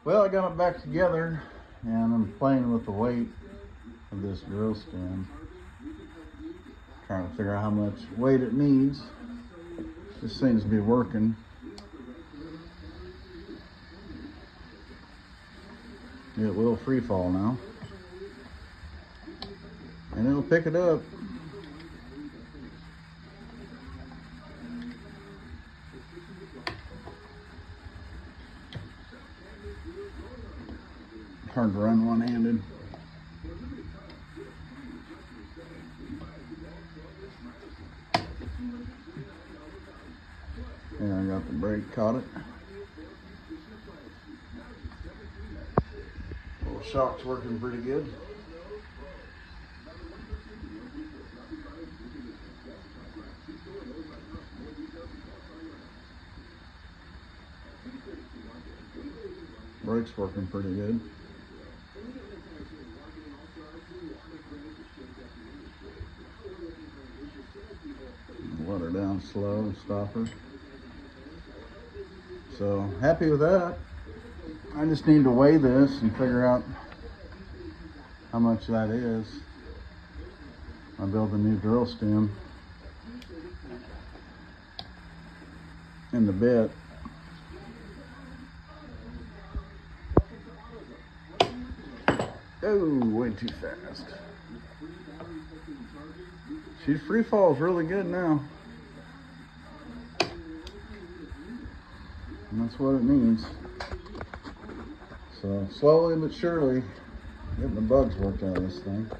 Well, I got it back together and I'm playing with the weight of this drill stem. Trying to figure out how much weight it needs. This seems to be working. It will free fall now. And it'll pick it up. Hard to run one-handed. And I got the brake, caught it. Little shock's working pretty good. Brake's working pretty good. Let her down slow and stop her. So happy with that. I just need to weigh this and figure out how much that is. I build a new drill stem in the bit. Oh, way too fast. She free falls really good now. And that's what it needs. So slowly but surely, getting the bugs worked out of this thing.